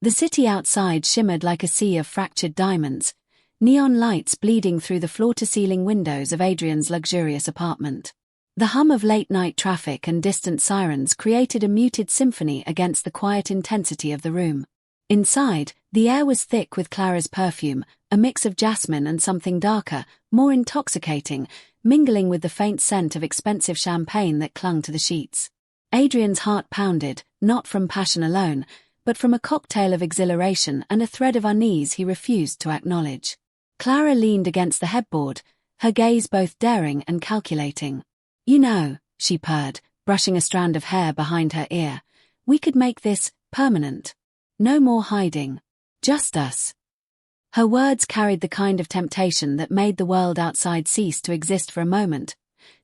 The city outside shimmered like a sea of fractured diamonds, neon lights bleeding through the floor-to-ceiling windows of Adrian's luxurious apartment. The hum of late-night traffic and distant sirens created a muted symphony against the quiet intensity of the room. Inside, the air was thick with Clara's perfume, a mix of jasmine and something darker, more intoxicating, mingling with the faint scent of expensive champagne that clung to the sheets. Adrian's heart pounded, not from passion alone, but from a cocktail of exhilaration and a thread of unease he refused to acknowledge. Clara leaned against the headboard, her gaze both daring and calculating. "You know," she purred, brushing a strand of hair behind her ear, "we could make this permanent. No more hiding. Just us." Her words carried the kind of temptation that made the world outside cease to exist for a moment,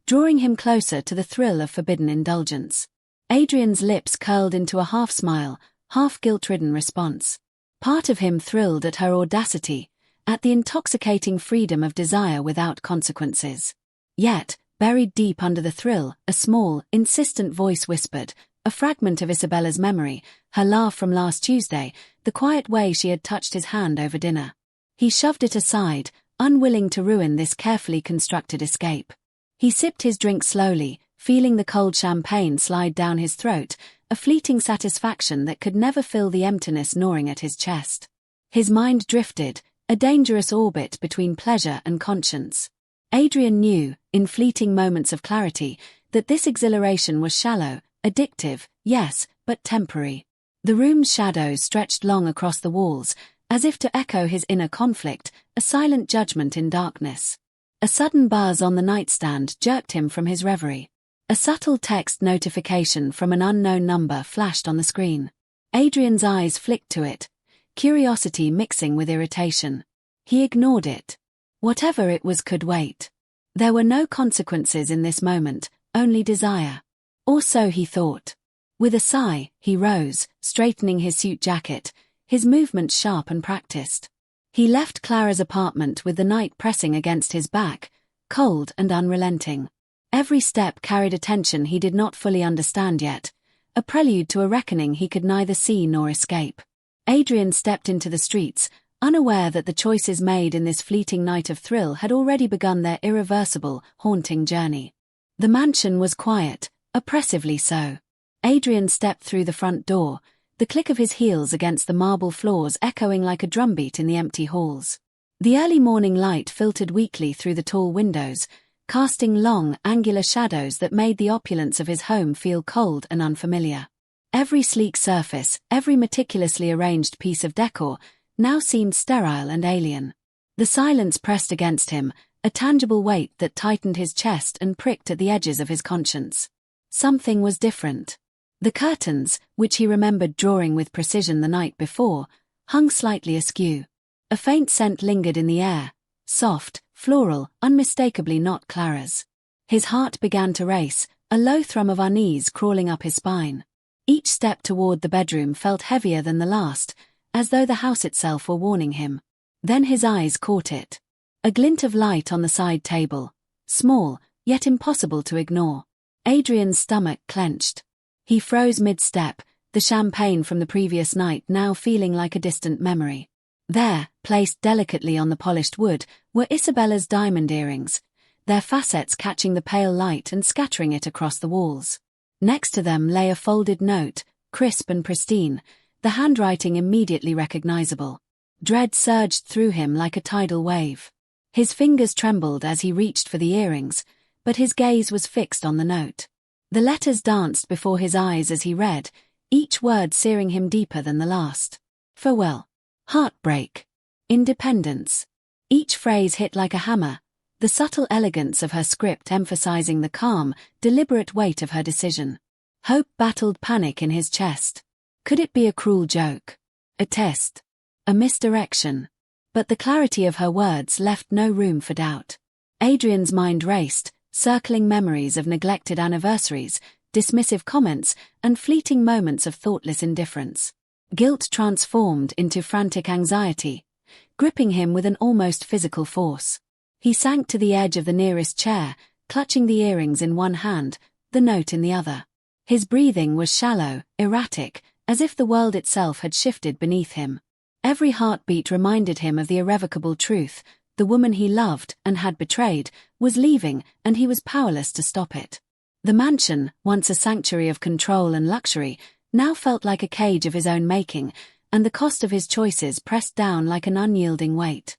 drawing him closer to the thrill of forbidden indulgence. Adrian's lips curled into a half-smile, half-guilt-ridden response. Part of him thrilled at her audacity, at the intoxicating freedom of desire without consequences. Yet, buried deep under the thrill, a small, insistent voice whispered, a fragment of Isabella's memory, her laugh from last Tuesday, the quiet way she had touched his hand over dinner. He shoved it aside, unwilling to ruin this carefully constructed escape. He sipped his drink slowly, feeling the cold champagne slide down his throat, a fleeting satisfaction that could never fill the emptiness gnawing at his chest. His mind drifted, a dangerous orbit between pleasure and conscience. Adrian knew, in fleeting moments of clarity, that this exhilaration was shallow, addictive, yes, but temporary. The room's shadows stretched long across the walls, as if to echo his inner conflict, a silent judgment in darkness. A sudden buzz on the nightstand jerked him from his reverie. A subtle text notification from an unknown number flashed on the screen. Adrian's eyes flicked to it, curiosity mixing with irritation. He ignored it. Whatever it was could wait. There were no consequences in this moment, only desire. Or so he thought. With a sigh, he rose, straightening his suit jacket, his movements sharp and practiced. He left Clara's apartment with the night pressing against his back, cold and unrelenting. Every step carried a tension he did not fully understand yet, a prelude to a reckoning he could neither see nor escape. Adrian stepped into the streets, unaware that the choices made in this fleeting night of thrill had already begun their irreversible, haunting journey. The mansion was quiet, oppressively so. Adrian stepped through the front door, the click of his heels against the marble floors echoing like a drumbeat in the empty halls. The early morning light filtered weakly through the tall windows, casting long, angular shadows that made the opulence of his home feel cold and unfamiliar. Every sleek surface, every meticulously arranged piece of decor, now seemed sterile and alien. The silence pressed against him, a tangible weight that tightened his chest and pricked at the edges of his conscience. Something was different. The curtains, which he remembered drawing with precision the night before, hung slightly askew. A faint scent lingered in the air, soft, floral, unmistakably not Clara's. His heart began to race, a low thrum of unease crawling up his spine. Each step toward the bedroom felt heavier than the last, as though the house itself were warning him. Then his eyes caught it. A glint of light on the side table, small, yet impossible to ignore. Adrian's stomach clenched. He froze mid-step, the champagne from the previous night now feeling like a distant memory. There, placed delicately on the polished wood, were Isabella's diamond earrings, their facets catching the pale light and scattering it across the walls. Next to them lay a folded note, crisp and pristine, the handwriting immediately recognizable. Dread surged through him like a tidal wave. His fingers trembled as he reached for the earrings, but his gaze was fixed on the note. The letters danced before his eyes as he read, each word searing him deeper than the last. Farewell. Heartbreak. Independence. Each phrase hit like a hammer, the subtle elegance of her script emphasizing the calm, deliberate weight of her decision. Hope battled panic in his chest. Could it be a cruel joke? A test? A misdirection? But the clarity of her words left no room for doubt. Adrian's mind raced, circling memories of neglected anniversaries, dismissive comments, and fleeting moments of thoughtless indifference. Guilt transformed into frantic anxiety, gripping him with an almost physical force. He sank to the edge of the nearest chair, clutching the earrings in one hand, the note in the other. His breathing was shallow, erratic, as if the world itself had shifted beneath him. Every heartbeat reminded him of the irrevocable truth: the woman he loved and had betrayed was leaving, and he was powerless to stop it. The mansion, once a sanctuary of control and luxury, now felt like a cage of his own making, and the cost of his choices pressed down like an unyielding weight.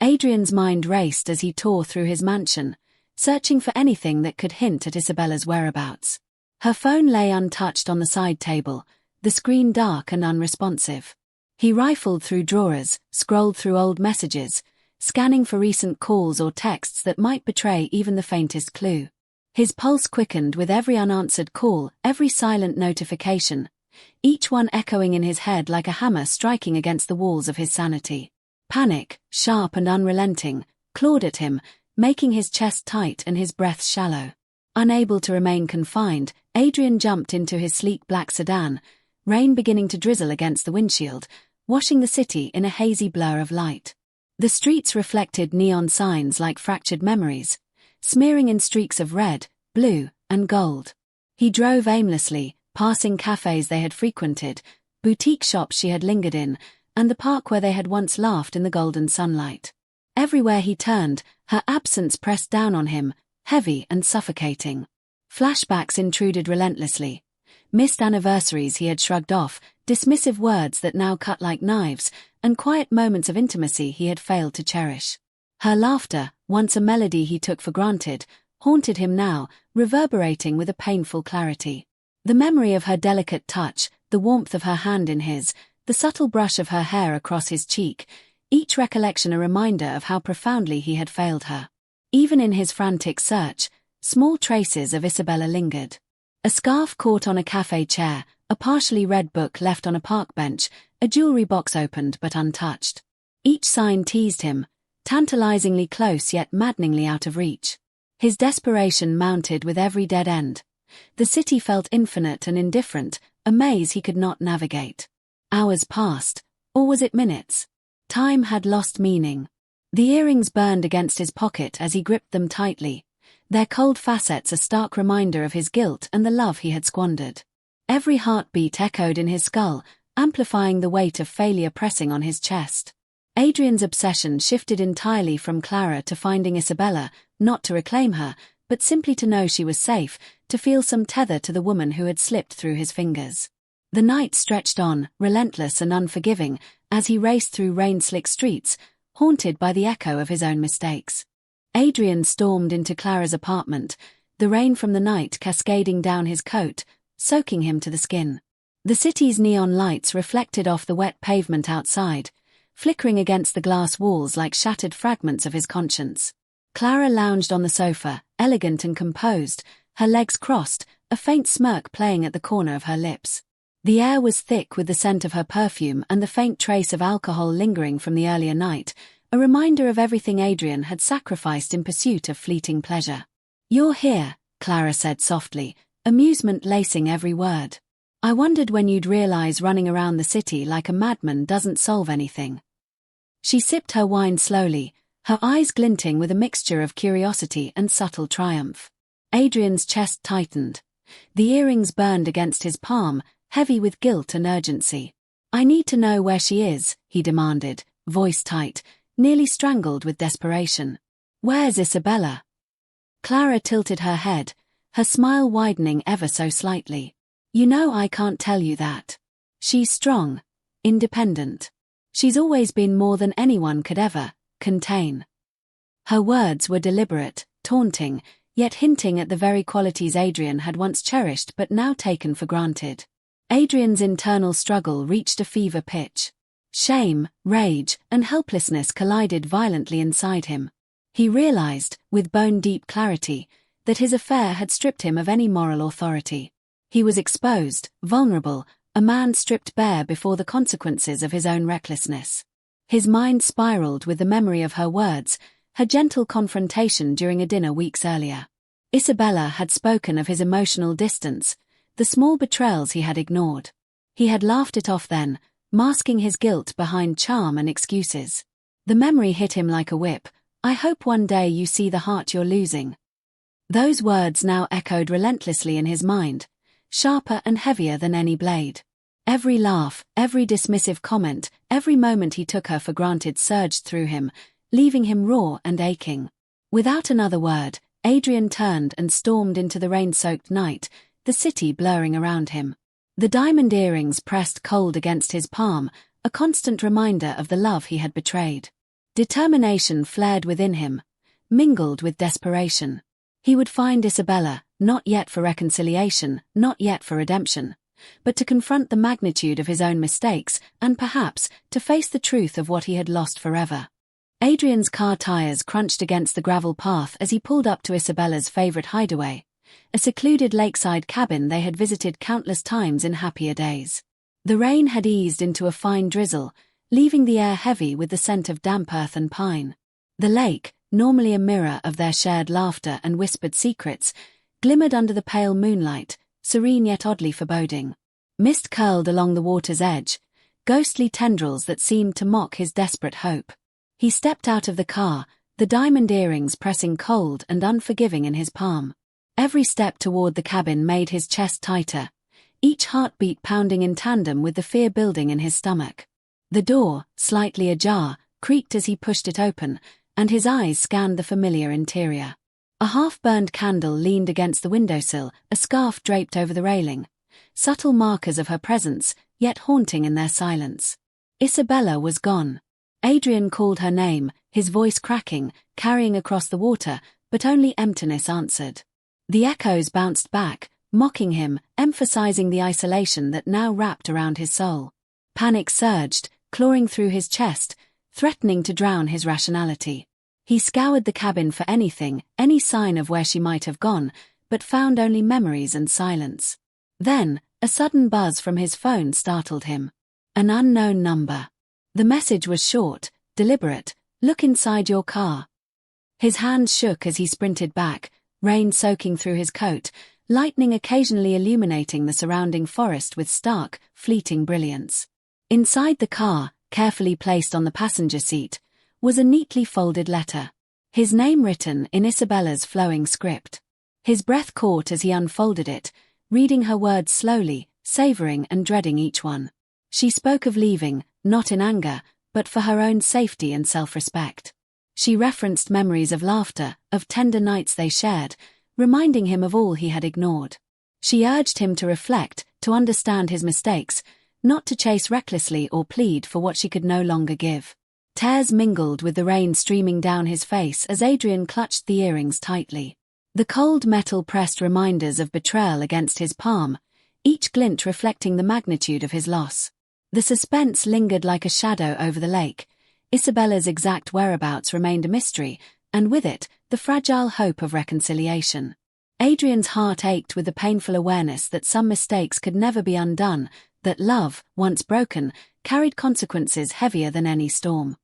Adrian's mind raced as he tore through his mansion, searching for anything that could hint at Isabella's whereabouts. Her phone lay untouched on the side table, the screen dark and unresponsive. He rifled through drawers, scrolled through old messages, scanning for recent calls or texts that might betray even the faintest clue. His pulse quickened with every unanswered call, every silent notification, each one echoing in his head like a hammer striking against the walls of his sanity. Panic, sharp and unrelenting, clawed at him, making his chest tight and his breath shallow. Unable to remain confined, Adrian jumped into his sleek black sedan, rain beginning to drizzle against the windshield, washing the city in a hazy blur of light. The streets reflected neon signs like fractured memories, smearing in streaks of red, blue, and gold. He drove aimlessly, passing cafes they had frequented, boutique shops she had lingered in, and the park where they had once laughed in the golden sunlight. Everywhere he turned, her absence pressed down on him, heavy and suffocating. Flashbacks intruded relentlessly. Missed anniversaries he had shrugged off, dismissive words that now cut like knives, and quiet moments of intimacy he had failed to cherish. Her laughter, once a melody he took for granted, haunted him now, reverberating with a painful clarity. The memory of her delicate touch, the warmth of her hand in his, the subtle brush of her hair across his cheek, each recollection a reminder of how profoundly he had failed her. Even in his frantic search, small traces of Isabella lingered. A scarf caught on a cafe chair, a partially read book left on a park bench, a jewelry box opened but untouched. Each sign teased him, tantalizingly close yet maddeningly out of reach. His desperation mounted with every dead end. The city felt infinite and indifferent, a maze he could not navigate. Hours passed, or was it minutes? Time had lost meaning. The earrings burned against his pocket as he gripped them tightly, their cold facets a stark reminder of his guilt and the love he had squandered. Every heartbeat echoed in his skull, amplifying the weight of failure pressing on his chest. Adrian's obsession shifted entirely from Clara to finding Isabella, not to reclaim her, but simply to know she was safe, to feel some tether to the woman who had slipped through his fingers. The night stretched on, relentless and unforgiving, as he raced through rain-slick streets, haunted by the echo of his own mistakes. Adrian stormed into Clara's apartment, the rain from the night cascading down his coat, soaking him to the skin. The city's neon lights reflected off the wet pavement outside, flickering against the glass walls like shattered fragments of his conscience. Clara lounged on the sofa, elegant and composed, her legs crossed, a faint smirk playing at the corner of her lips. The air was thick with the scent of her perfume and the faint trace of alcohol lingering from the earlier night, a reminder of everything Adrian had sacrificed in pursuit of fleeting pleasure. "You're here," Clara said softly, amusement lacing every word. "I wondered when you'd realize running around the city like a madman doesn't solve anything." She sipped her wine slowly, her eyes glinting with a mixture of curiosity and subtle triumph. Adrian's chest tightened. The earrings burned against his palm, heavy with guilt and urgency. "I need to know where she is," he demanded, voice tight, nearly strangled with desperation. "Where's Isabella?" Clara tilted her head, her smile widening ever so slightly. "You know I can't tell you that. She's strong, independent. She's always been more than anyone could ever contain." Her words were deliberate, taunting, yet hinting at the very qualities Adrian had once cherished but now taken for granted. Adrian's internal struggle reached a fever pitch. Shame, rage, and helplessness collided violently inside him. He realized, with bone-deep clarity, that his affair had stripped him of any moral authority. He was exposed, vulnerable, a man stripped bare before the consequences of his own recklessness. His mind spiraled with the memory of her words, her gentle confrontation during a dinner weeks earlier. Isabella had spoken of his emotional distance, the small betrayals he had ignored. He had laughed it off then, masking his guilt behind charm and excuses. The memory hit him like a whip. "I hope one day you see the heart you're losing." Those words now echoed relentlessly in his mind, sharper and heavier than any blade. Every laugh, every dismissive comment, every moment he took her for granted surged through him, leaving him raw and aching. Without another word, Adrian turned and stormed into the rain-soaked night, the city blurring around him. The diamond earrings pressed cold against his palm, a constant reminder of the love he had betrayed. Determination flared within him, mingled with desperation. He would find Isabella, not yet for reconciliation, not yet for redemption, but to confront the magnitude of his own mistakes and perhaps to face the truth of what he had lost forever. Adrian's car tires crunched against the gravel path as he pulled up to Isabella's favorite hideaway, a secluded lakeside cabin they had visited countless times in happier days. The rain had eased into a fine drizzle, leaving the air heavy with the scent of damp earth and pine. The lake, normally a mirror of their shared laughter and whispered secrets, glimmered under the pale moonlight, serene yet oddly foreboding. Mist curled along the water's edge, ghostly tendrils that seemed to mock his desperate hope. He stepped out of the car, the diamond earrings pressing cold and unforgiving in his palm. Every step toward the cabin made his chest tighter, each heartbeat pounding in tandem with the fear building in his stomach. The door, slightly ajar, creaked as he pushed it open, and his eyes scanned the familiar interior. A half-burned candle leaned against the windowsill, a scarf draped over the railing, subtle markers of her presence, yet haunting in their silence. Isabella was gone. Adrian called her name, his voice cracking, carrying across the water, but only emptiness answered. The echoes bounced back, mocking him, emphasizing the isolation that now wrapped around his soul. Panic surged, clawing through his chest, threatening to drown his rationality. He scoured the cabin for anything, any sign of where she might have gone, but found only memories and silence. Then, a sudden buzz from his phone startled him. An unknown number. The message was short, deliberate: "Look inside your car." His hands shook as he sprinted back, rain soaking through his coat, lightning occasionally illuminating the surrounding forest with stark, fleeting brilliance. Inside the car, carefully placed on the passenger seat, was a neatly folded letter. His name written in Isabella's flowing script. His breath caught as he unfolded it, reading her words slowly, savoring and dreading each one. She spoke of leaving, not in anger, but for her own safety and self-respect. She referenced memories of laughter, of tender nights they shared, reminding him of all he had ignored. She urged him to reflect, to understand his mistakes, not to chase recklessly or plead for what she could no longer give. Tears mingled with the rain streaming down his face as Adrian clutched the earrings tightly. The cold metal pressed reminders of betrayal against his palm, each glint reflecting the magnitude of his loss. The suspense lingered like a shadow over the lake. Isabella's exact whereabouts remained a mystery, and with it, the fragile hope of reconciliation. Adrian's heart ached with the painful awareness that some mistakes could never be undone, that love, once broken, carried consequences heavier than any storm.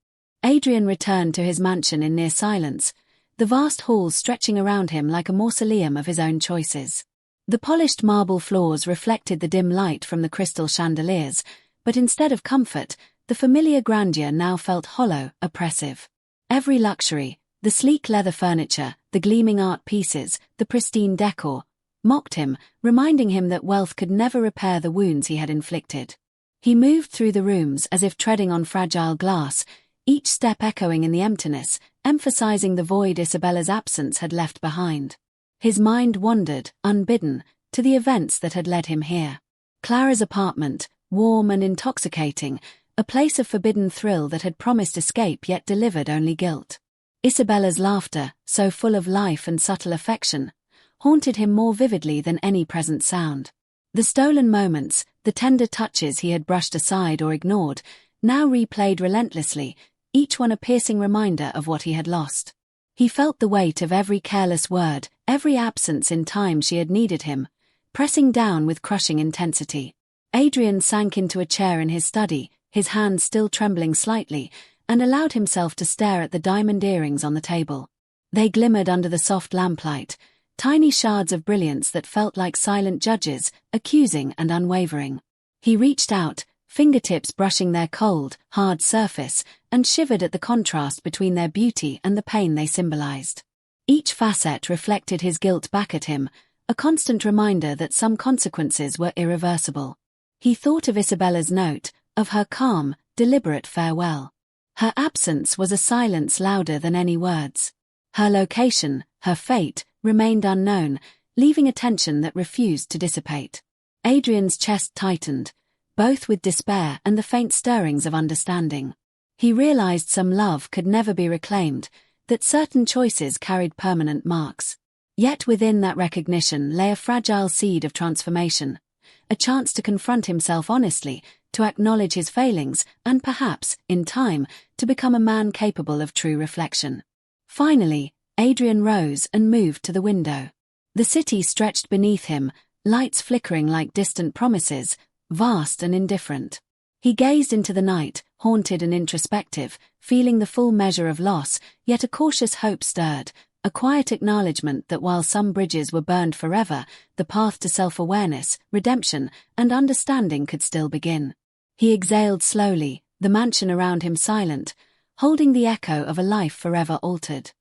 Adrian returned to his mansion in near silence, the vast halls stretching around him like a mausoleum of his own choices. The polished marble floors reflected the dim light from the crystal chandeliers, but instead of comfort, the familiar grandeur now felt hollow, oppressive. Every luxury, the sleek leather furniture, the gleaming art pieces, the pristine decor, mocked him, reminding him that wealth could never repair the wounds he had inflicted. He moved through the rooms as if treading on fragile glass, each step echoing in the emptiness, emphasizing the void Isabella's absence had left behind. His mind wandered, unbidden, to the events that had led him here. Clara's apartment, warm and intoxicating, a place of forbidden thrill that had promised escape yet delivered only guilt. Isabella's laughter, so full of life and subtle affection, haunted him more vividly than any present sound. The stolen moments, the tender touches he had brushed aside or ignored, now replayed relentlessly, each one a piercing reminder of what he had lost. He felt the weight of every careless word, every absence in time she had needed him, pressing down with crushing intensity. Adrian sank into a chair in his study, his hands still trembling slightly, and allowed himself to stare at the diamond earrings on the table. They glimmered under the soft lamplight, tiny shards of brilliance that felt like silent judges, accusing and unwavering. He reached out, fingertips brushing their cold, hard surface, and shivered at the contrast between their beauty and the pain they symbolized. Each facet reflected his guilt back at him, a constant reminder that some consequences were irreversible. He thought of Isabella's note, of her calm, deliberate farewell. Her absence was a silence louder than any words. Her location, her fate, remained unknown, leaving a tension that refused to dissipate. Adrian's chest tightened, both with despair and the faint stirrings of understanding. He realized some love could never be reclaimed, that certain choices carried permanent marks. Yet within that recognition lay a fragile seed of transformation, a chance to confront himself honestly, to acknowledge his failings, and perhaps, in time, to become a man capable of true reflection. Finally, Adrian rose and moved to the window. The city stretched beneath him, lights flickering like distant promises, vast and indifferent. He gazed into the night, haunted and introspective, feeling the full measure of loss, yet a cautious hope stirred, a quiet acknowledgement that while some bridges were burned forever, the path to self-awareness, redemption, and understanding could still begin. He exhaled slowly, the mansion around him silent, holding the echo of a life forever altered.